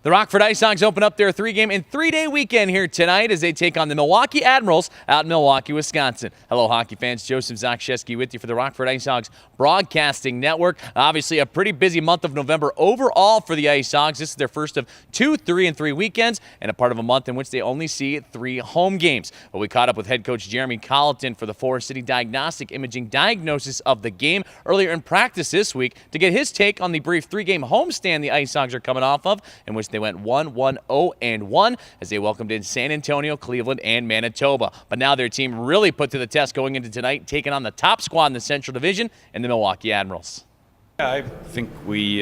The Rockford IceHogs open up their 3-game and 3-day weekend here tonight as they take on the Milwaukee Admirals out in Milwaukee, Wisconsin. Hello, hockey fans. Joseph Zakshesky with you for the Rockford IceHogs Broadcasting Network. Obviously, a pretty busy month of November overall for the IceHogs. This is their first of 2 3-and-3 weekends and a part of a month in which they only see 3 home games. But we caught up with head coach Jeremy Colliton for the Forest City Diagnostic Imaging diagnosis of the game earlier in practice this week to get his take on the brief 3-game homestand the IceHogs are coming off of, in which they went 1-1-0-1 as they welcomed in San Antonio, Cleveland, and Manitoba. But now their team really put to the test going into tonight, taking on the top squad in the Central Division and the Milwaukee Admirals. Yeah, I think we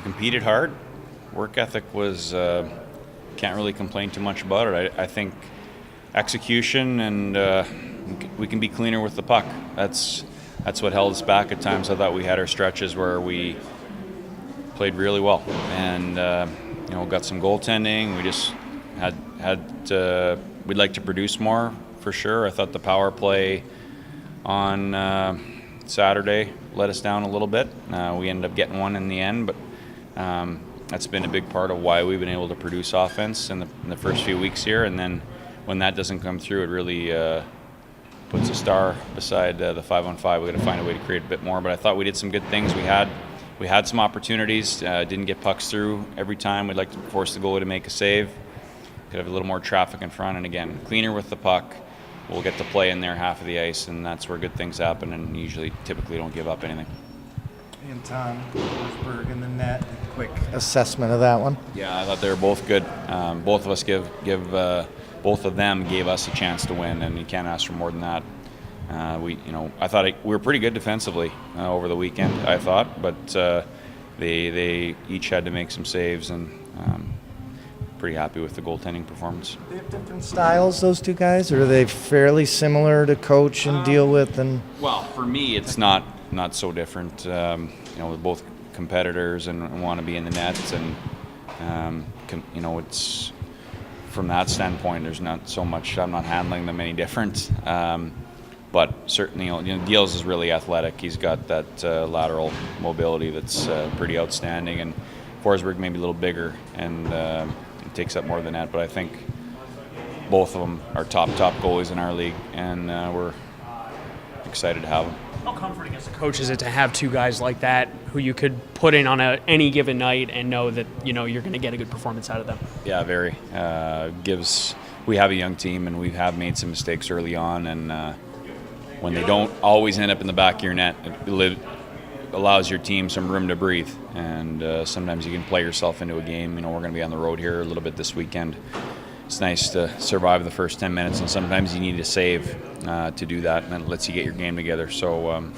competed hard. Work ethic was can't really complain too much about it. I think execution and we can be cleaner with the puck. That's what held us back at times. I thought we had our stretches where we played really well and got some goaltending. We just we'd like to produce more for sure. I thought the power play on Saturday let us down a little bit. We ended up getting one in the end, but that's been a big part of why we've been able to produce offense in the first few weeks here. And then when that doesn't come through, it really puts a star beside the 5-on-5. We got to find a way to create a bit more. But I thought we did some good things. We had some opportunities. Didn't get pucks through every time. We'd like to force the goalie to make a save. Could have a little more traffic in front. And again, cleaner with the puck. We'll get to play in their half of the ice, and that's where good things happen. And typically don't give up anything. And Tom Forsberg in the net. Quick assessment of that one. Yeah, I thought they were both good. Both of us both of them gave us a chance to win, and you can't ask for more than that. I thought we were pretty good defensively over the weekend. I thought, but they each had to make some saves, and pretty happy with the goaltending performance. They have different styles, those two guys, or are they fairly similar to coach and deal with? And well, for me, it's not so different. We're both competitors and want to be in the nets, and it's from that standpoint. There's not so much. I'm not handling them any different. But certainly, Gilles is really athletic. He's got that lateral mobility that's pretty outstanding, and Forsberg maybe a little bigger and takes up more than that. But I think both of them are top goalies in our league, and we're excited to have them. How comforting as a coach is it to have two guys like that who you could put in on any given night and know that you're going to get a good performance out of them? Yeah, very. We have a young team, and we have made some mistakes early on, and when they don't always end up in the back of your net, it allows your team some room to breathe. And sometimes you can play yourself into a game. We're going to be on the road here a little bit this weekend. It's nice to survive the first 10 minutes, and sometimes you need a save to do that, and it lets you get your game together. So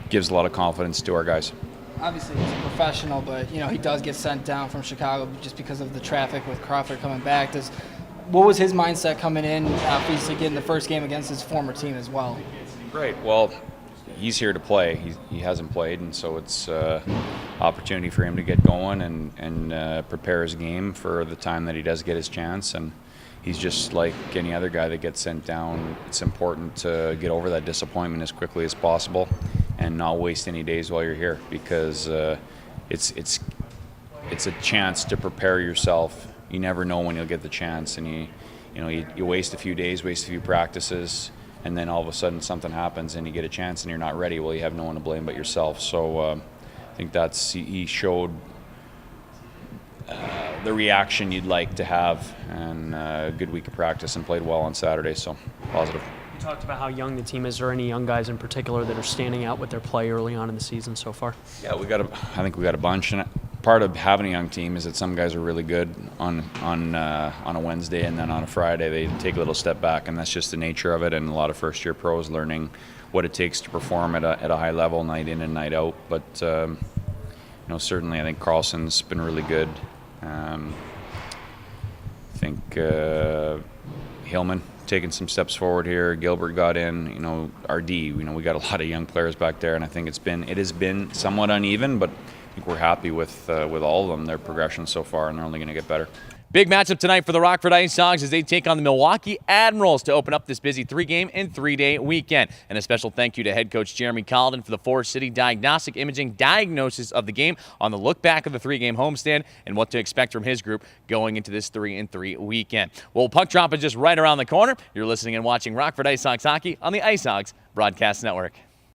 gives a lot of confidence to our guys. Obviously, he's a professional, but he does get sent down from Chicago just because of the traffic with Crawford coming back. What was his mindset coming in, obviously getting the first game against his former team as well? Right. Well, he's here to play. He hasn't played, and so it's opportunity for him to get going and prepare his game for the time that he does get his chance. And he's just like any other guy that gets sent down. It's important to get over that disappointment as quickly as possible and not waste any days while you're here, because it's a chance to prepare yourself. You never know when you'll get the chance, and you waste a few days, waste a few practices, and then all of a sudden something happens and you get a chance and you're not ready. Well, you have no one to blame but yourself. So I think he showed the reaction you'd like to have, and a good week of practice, and played well on Saturday, so positive. You talked about how young the team is. Are there any young guys in particular that are standing out with their play early on in the season so far? Yeah, I think we got a bunch, and part of having a young team is that some guys are really good on a Wednesday, and then on a Friday they take a little step back, and that's just the nature of it. And a lot of first-year pros learning what it takes to perform at a high level, night in and night out. But certainly I think Carlson's been really good. I think Hillman taking some steps forward here. Gilbert got in. Our D. We got a lot of young players back there, and I think it has been somewhat uneven, but I think we're happy with all of them, their progression so far, and they're only going to get better. Big matchup tonight for the Rockford IceHogs as they take on the Milwaukee Admirals to open up this busy 3-game and 3-day weekend. And a special thank you to head coach Jeremy Colliton for the Forest City Diagnostic Imaging diagnosis of the game on the look back of the 3-game homestand and what to expect from his group going into this 3-3 weekend. Well, puck drop is just right around the corner. You're listening and watching Rockford IceHogs hockey on the IceHogs Broadcast Network.